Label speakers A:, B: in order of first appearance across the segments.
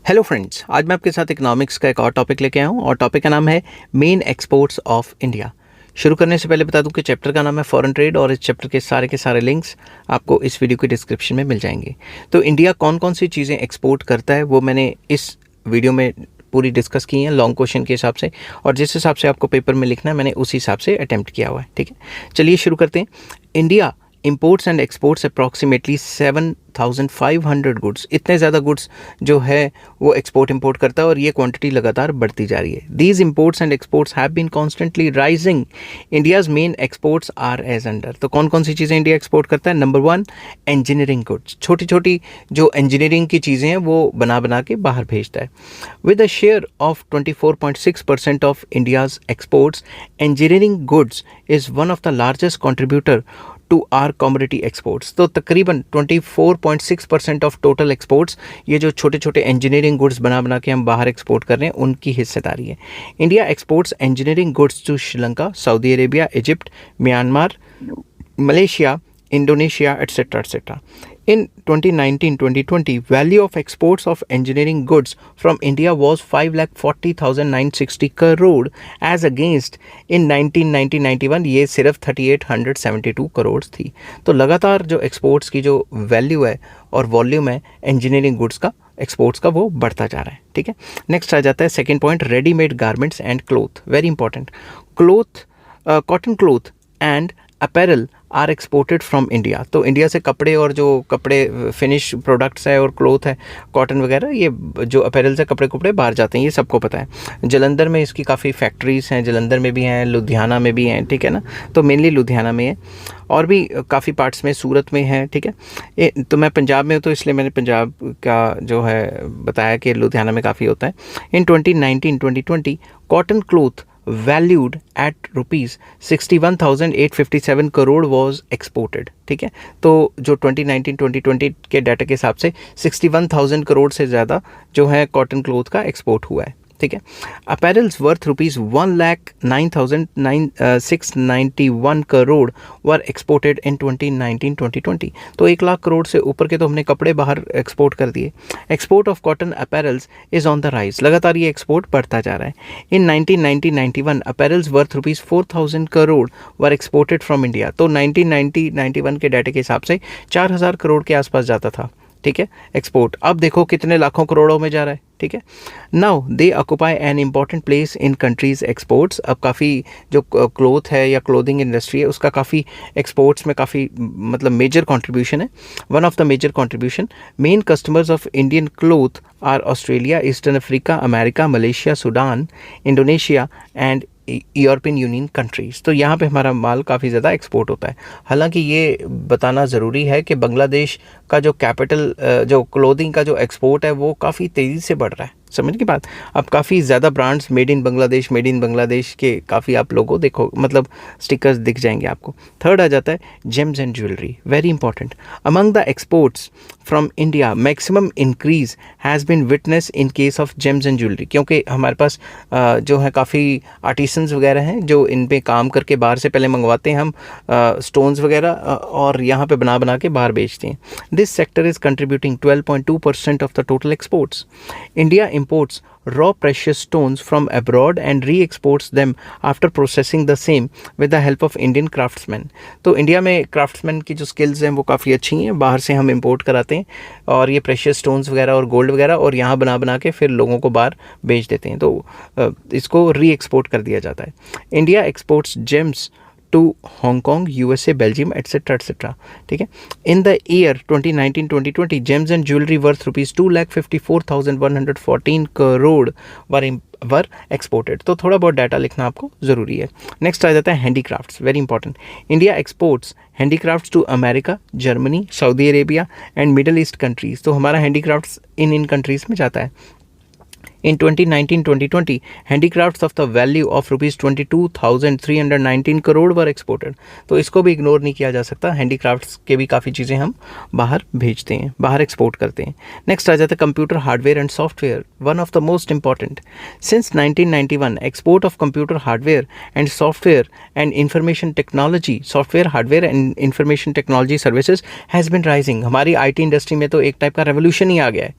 A: Hello friends, आज मैं आपके साथ इकोनॉमिक्स का एक और टॉपिक लेके आया हूँ और टॉपिक का नाम है मेन एक्सपोर्ट्स ऑफ इंडिया। शुरू करने से पहले बता दूं कि चैप्टर का नाम है फॉरेन ट्रेड और इस चैप्टर के सारे लिंक्स आपको इस वीडियो के डिस्क्रिप्शन में मिल जाएंगे। तो इंडिया कौन कौन सी चीज़ें एक्सपोर्ट करता है वो मैंने इस वीडियो में पूरी डिस्कस की हैं लॉन्ग क्वेश्चन के हिसाब से, और जिस हिसाब से आपको पेपर में लिखना है मैंने उसी हिसाब से अटैम्प्ट किया हुआ है। ठीक है, चलिए शुरू करते हैं। India imports and exports approximately 7,500 goods, इतने ज़्यादा गुड्स जो है वो एक्सपोर्ट इंपोर्ट करता है और ये क्वांटिटी लगातार बढ़ती जा रही है। These imports and exports have been constantly rising. India's main exports are as under. तो कौन कौन सी चीज़ें इंडिया एक्सपोर्ट करता है? नंबर 1, इंजीनियरिंग गुड्स, छोटी छोटी जो इंजीनियरिंग की चीज़ें हैं वो बना बना के बाहर भेजता है। With a share of 24.6% of India's exports, engineering goods is one of the largest contributor to our commodity exports. तो तकरीबन 24.6% ऑफ टोटल एक्सपोर्ट्स ये जो छोटे छोटे इंजीनियरिंग गुड्स बना बना के हम बाहर एक्सपोर्ट कर रहे हैं उनकी हिस्सेदारी है। India exports engineering goods to Sri Lanka, Saudi Arabia, Egypt, Myanmar, Malaysia, Indonesia, etc. etc. In 2019-2020, value of exports of engineering goods from India was 5,40,960 crore as against in 1990-91 ये सिर्फ 3,872 करोड़ थी। तो लगातार जो एक्सपोर्ट्स की जो वैल्यू है और वॉल्यूम है इंजीनियरिंग गुड्स का, एक्सपोर्ट्स का, वो बढ़ता जा रहा है। ठीक है, नेक्स्ट आ जाता है second point, readymade garments and cloth. Very important, cloth, cotton cloth and apparel are exported from India. तो इंडिया से कपड़े और जो कपड़े फिनिश प्रोडक्ट्स है और क्लोथ है, कॉटन वगैरह, ये जो अपैरल से कपड़े बाहर जाते हैं, ये सबको पता है। जलंधर में इसकी काफ़ी फैक्ट्रीज़ हैं, जलंधर में भी हैं, लुधियाना में भी हैं। ठीक है ना, तो मेनली लुधियाना में है और भी काफ़ी पार्ट्स में, सूरत में है। ठीक है, तो मैं पंजाब में हूँ तो इसलिए मैंने पंजाब का जो है बताया कि लुधियाना में काफ़ी होता है। In 2019-2020 cotton cloth valued at rupees 61,857 crore was exported। ठीक है, तो जो 2019-2020 के डाटा के हिसाब से 61,000 करोड़ से ज़्यादा जो है कॉटन क्लोथ का एक्सपोर्ट हुआ है। ठीक है, apparels worth rupees 1,09,691 crore were exported इन 2019-2020। तो 1 लाख करोड़ से ऊपर के तो हमने कपड़े बाहर एक्सपोर्ट कर दिए। Export of cotton apparels is on the rise, लगातार ये एक्सपोर्ट बढ़ता जा रहा है। इन 1990-91 apparels worth rupees 4,000 crore were exported from India. तो 1990-91 के डाटे के हिसाब से 4,000 करोड़ के आसपास जाता था। ठीक है, एक्सपोर्ट। अब देखो कितने लाखों करोड़ों में जा रहा है। ठीक है, now they occupy an important place in countries exports. अब काफ़ी जो क्लोथ है या क्लोथिंग इंडस्ट्री है उसका काफ़ी एक्सपोर्ट्स में काफ़ी मतलब मेजर कंट्रीब्यूशन है। One of the major contribution, main customers of Indian cloth are Australia, Eastern Africa, America, Malaysia, Sudan, Indonesia and European Union countries. तो यहाँ पे हमारा माल काफ़ी ज़्यादा एक्सपोर्ट होता है। हालांकि ये बताना ज़रूरी है कि बांग्लादेश का जो कैपिटल जो क्लोथिंग का जो एक्सपोर्ट है वो काफ़ी तेज़ी से बढ़ रहा है। समझ की बात, अब काफ़ी ज़्यादा ब्रांड्स मेड इन बांग्लादेश के काफ़ी आप लोगों देखो मतलब स्टिकर्स दिख जाएंगे आपको। थर्ड आ जाता है James and jewellery, very important. Among the exports from India maximum increase has been witness in case of James and jewellery, क्योंकि हमारे पास जो है काफ़ी आर्टिसंस वगैरह हैं जो इन पे काम करके बाहर से पहले मंगवाते हैं हम स्टोन्स वगैरह और यहाँ पे बना बना के बाहर बेचते हैं। This sector is contributing 12.2% of the total exports. India imports raw precious stones from abroad and re-exports them after processing the same with the help of Indian craftsmen। तो इंडिया में क्राफ्ट्समैन की जो स्किल्स हैं वो काफ़ी अच्छी हैं, बाहर से हम इंपोर्ट कराते हैं और ये प्रेशियस स्टोन्स वगैरह और गोल्ड वगैरह और यहाँ बना बना के फिर लोगों को बाहर बेच देते हैं, तो इसको री एक्सपोर्ट कर दिया जाता है। India exports James to Hong Kong, USA, Belgium, etc. etc. ठीक है, in the year 2019-2020 gems and jewelry worth rupees 2,54,114 crore were exported. तो थोड़ा बहुत डाटा लिखना आपको ज़रूरी है। नेक्स्ट आ जाता है handicrafts, very important. India exports handicrafts to America, Germany, Saudi Arabia and Middle East countries. तो हमारा हैंडीक्राफ्ट्स इन कंट्रीज़ में जाता है। In 2019-2020, handicrafts of the value of rupees 22,319 crore were exported. तो इसको भी इग्नोर नहीं किया जा सकता, हैंडीक्राफ्ट्स के भी काफ़ी चीज़ें हम बाहर भेजते हैं, बाहर एक्सपोर्ट करते हैं। नेक्स्ट आ जाता है computer hardware and software, one of the most important. Since 1991 export of computer hardware and software and information technology, software hardware and information technology services has been rising. हमारी IT इंडस्ट्री में तो एक type का revolution ही आ गया है।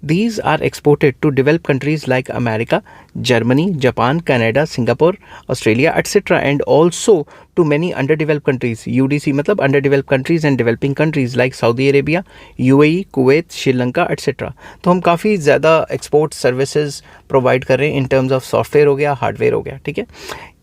A: These are exported to developed countries like America, Germany, Japan, Canada, Singapore, Australia, etc. and also to many underdeveloped countries. UDC मतलब underdeveloped countries and developing countries like Saudi Arabia, UAE, Kuwait, Sri etc. तो हम काफ़ी ज़्यादा export services provide कर रहे हैं in terms of software हो गया, हार्डवेयर हो गया, ठीक है.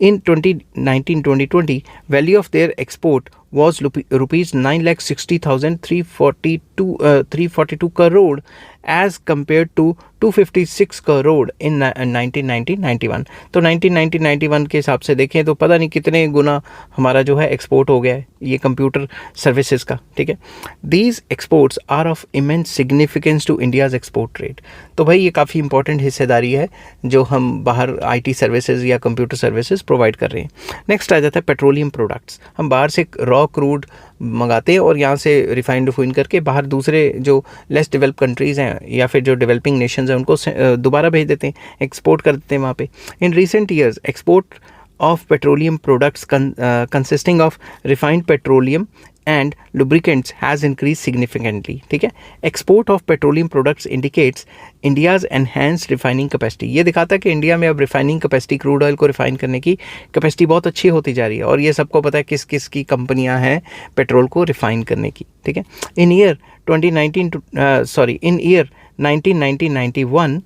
A: In 2019-2020 value of their export was rupees 9,60,342 crore as compared to 256 crore in 1990-91. तो 1990-91 के हिसाब से देखें तो पता नहीं कितने गुना हमारा जो है एक्सपोर्ट हो गया है ये कंप्यूटर सर्विसेज का, ठीक है. These exports are of immense significance to India's export rate. तो भाई ये काफ़ी इंपॉर्टेंट हिस्सेदारी है जो हम बाहर IT सर्विसेज या कंप्यूटर सर्विसेज प्रोवाइड कर रहे हैं. नेक्स्ट आ जाता है पेट्रोलियम प्रोडक्ट्स. हम बाहर से रॉ क्रूड मंगाते हैं और यहाँ से रिफाइन करके बाहर दूसरे जो लेस डेवलप कंट्रीज़ हैं या फिर जो डेवलपिंग नेशंस हैं उनको दोबारा भेज देते हैं, एक्सपोर्ट कर देते हैं वहाँ पे. In recent years export of petroleum products consisting of refined petroleum and lubricants has increased significantly. ठीक है. Export of petroleum products indicates India's enhanced refining capacity. ये दिखाता है कि इंडिया में अब रिफाइनिंग कैपेसिटी, क्रूड ऑयल को रिफाइन करने की कैपेसिटी बहुत अच्छी होती जा रही है और ये सबको पता है किस किस की कंपनियां हैं पेट्रोल को रिफाइन करने की, ठीक है. In year 1990-91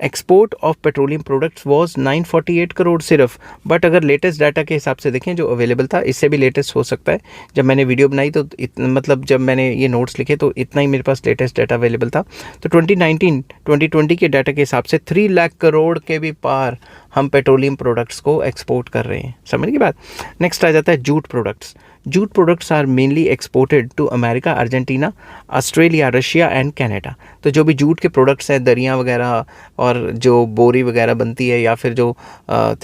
A: export of petroleum products was 948 crore सिर्फ. बट अगर लेटेस्ट डाटा के हिसाब से देखें जो अवेलेबल था, इससे भी लेटेस्ट हो सकता है, जब मैंने वीडियो बनाई तो मतलब जब मैंने ये नोट्स लिखे तो इतना ही मेरे पास लेटेस्ट डाटा अवेलेबल था. तो 2019-2020 के डाटा के हिसाब से 3 लाख करोड़ के भी पार हम पेट्रोलियम प्रोडक्ट्स को एक्सपोर्ट कर रहे हैं. समझ की बात. नेक्स्ट आ जाता है jute products. Jute products are mainly exported to America, Argentina, Australia, Russia and Canada. तो जो भी जूट के प्रोडक्ट्स हैं, दरियाँ वगैरह और जो बोरी वगैरह बनती है या फिर जो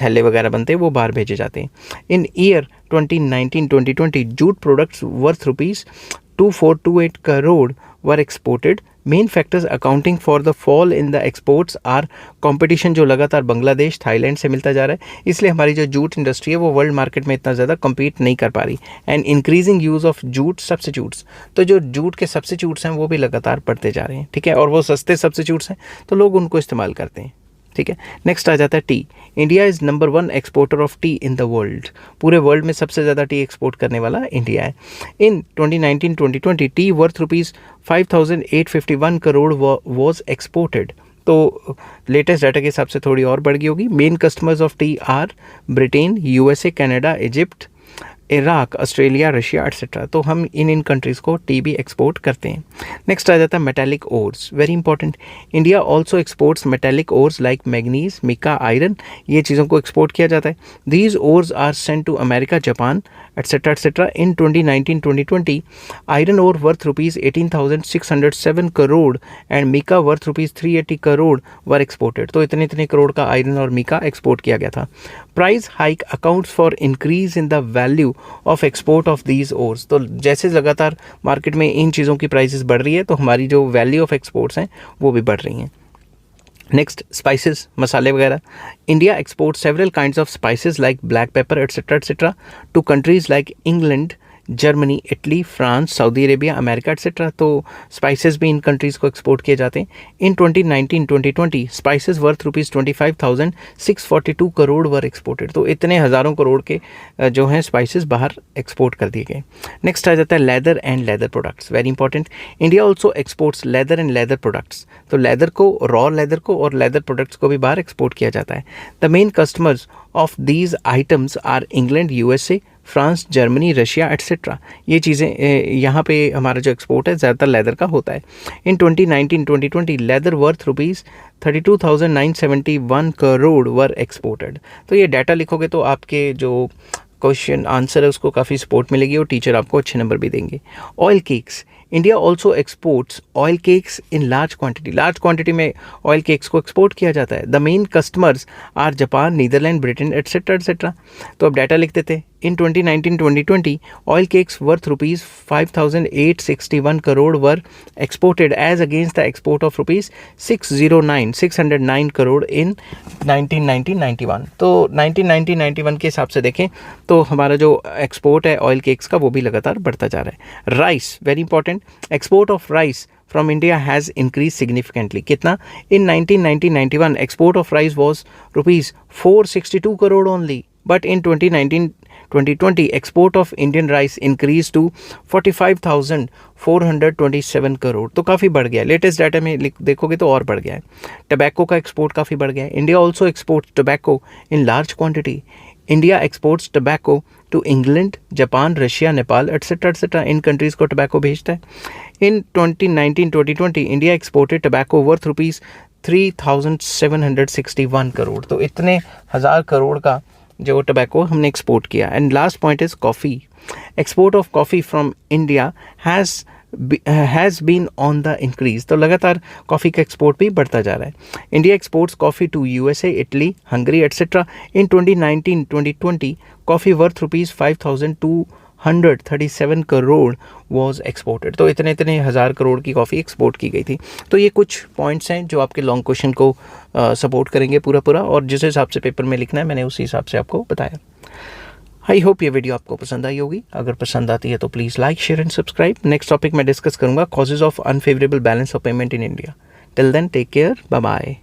A: थैले वगैरह बनते हैं वो बाहर भेजे जाते हैं. In year 2019-2020 jute products worth rupees 2428 crore were exported. Main factors accounting for the fall in the exports are competition जो लगातार बांग्लादेश, थाईलैंड से मिलता जा रहा है, इसलिए हमारी जो जूट इंडस्ट्री है वो वर्ल्ड मार्केट में इतना ज़्यादा कम्पीट नहीं कर पा रही. And increasing use of jute substitutes. तो जो जूट के सब्स्टिट्यूट्स हैं वो भी लगातार बढ़ते जा रहे हैं, ठीक है, और वो सस्ते सब्स्टिट्यूट्स हैं तो लोग उनको इस्तेमाल करते हैं, ठीक है. नेक्स्ट आ जाता है T. India is number 1 exporter of T in the world. पूरे वर्ल्ड में सबसे ज़्यादा टी एक्सपोर्ट करने वाला इंडिया है. In 2019-2020 T worth rupees 5,851 crore was exported. तो लेटेस्ट डाटा के हिसाब से थोड़ी और बढ़ गई होगी. Main customers of T R Britain, USA, Canada, Egypt, Iraq, Australia, Russia etcetera. तो हम इन कंट्रीज़ को टी भी एक्सपोर्ट करते हैं. नेक्स्ट आ जाता है metallic ores. Very important. India also exports metallic ores like manganese, mica, iron. ये चीज़ों को एक्सपोर्ट किया जाता है. These ores are sent to America, Japan etcetera. In 2019-2020 iron ore worth rupees 18,607 crore and mica worth rupees 380 crore were exported. तो इतने करोड़ का iron और मिका एक्सपोर्ट किया गया था. Price hike accounts for increase in the value of export of these ores. तो जैसे लगातार मार्केट में इन चीज़ों की प्राइसेस बढ़ रही है तो हमारी जो वैल्यू ऑफ एक्सपोर्ट्स हैं वो भी बढ़ रही हैं. नेक्स्ट स्पाइसेस, मसाले वगैरह. India export several kinds of spices like black pepper etcetera to countries like England, Germany, Italy, France, Saudi Arabia, America etcetera. तो स्पाइसेस भी इन कंट्रीज़ को एक्सपोर्ट किए जाते हैं. In 2019-2020 spices worth rupees 25,642 crore were exported. तो इतने हज़ारों करोड़ के जो हैं स्पाइसेस बाहर एक्सपोर्ट कर दिए गए. नेक्स्ट आ जाता है leather and leather products. Very important. India also exports leather and leather products. तो लेदर को, रॉ लेदर को और लेदर प्रोडक्ट्स को भी बाहर एक्सपोर्ट किया जाता है. The main customers of these items are England, USA, France, Germany, Russia etcetera. ये चीज़ें यहाँ पे हमारा जो एक्सपोर्ट है ज़्यादातर लेदर का होता है. In 2019-2020 leather worth rupees 32,971 crore were exported. तो ये डाटा लिखोगे तो आपके जो क्वेश्चन आंसर है उसको काफ़ी सपोर्ट मिलेगी और टीचर आपको अच्छे नंबर भी देंगे. Oil cakes. India also exports oil cakes in large quantity. Large quantity में ऑयल केक्स को एक्सपोर्ट किया जाता है. The main customers are Japan, Netherland, Britain etcetera. तो अब डाटा लिख देते. In 2019-2020, oil cakes worth rupees 5,861 crore were exported as against the export of rupees 609 crore in 1990-91. तो 1990-91 के हिसाब से देखें तो हमारा जो एक्सपोर्ट है ऑयल केक्स का वो भी लगातार बढ़ता जा रहा है. Rice, very important. Export of rice from India has increase significantly. कितना? In 1990-91 export of rice was ₹462 crore only, but in 2019-2020 export of Indian rice increase to 45,427 crore. तो काफ़ी बढ़ गया। लेटेस्ट डाटा में देखोगे तो और बढ़ गया है। टबैको का एक्सपोर्ट काफ़ी बढ़ गया है। India also exports tobacco in large quantity. India exports tobacco to England, Japan, Russia, Nepal etcetera etcetera. इन कंट्रीज़ को टबैको भेजता है। In 2019-2020 India exported tobacco worth ₹3,761 crore. तो इतने हज़ार करोड़ का जो टबैको हमने एक्सपोर्ट किया। And last point is coffee. Export of coffee from India has been on the increase. तो लगातार कॉफ़ी का एक्सपोर्ट भी बढ़ता जा रहा है। India exports coffee to USA, Italy, Hungary etcetera. In 2019-2020 coffee worth ₹5,237 crore was exported. तो इतने हज़ार करोड़ की कॉफ़ी एक्सपोर्ट की गई थी। तो ये कुछ पॉइंट्स हैं जो आपके लॉन्ग क्वेश्चन को सपोर्ट करेंगे पूरा, और जिस हिसाब से पेपर में लिखना है मैंने उसी हिसाब से आपको बताया। आई होप ये वीडियो आपको पसंद आई होगी। अगर पसंद आती है तो please like, share and subscribe. Next topic मैं डिस्कस करूंगा causes of unfavourable balance of payment in India. Till then take care, bye bye.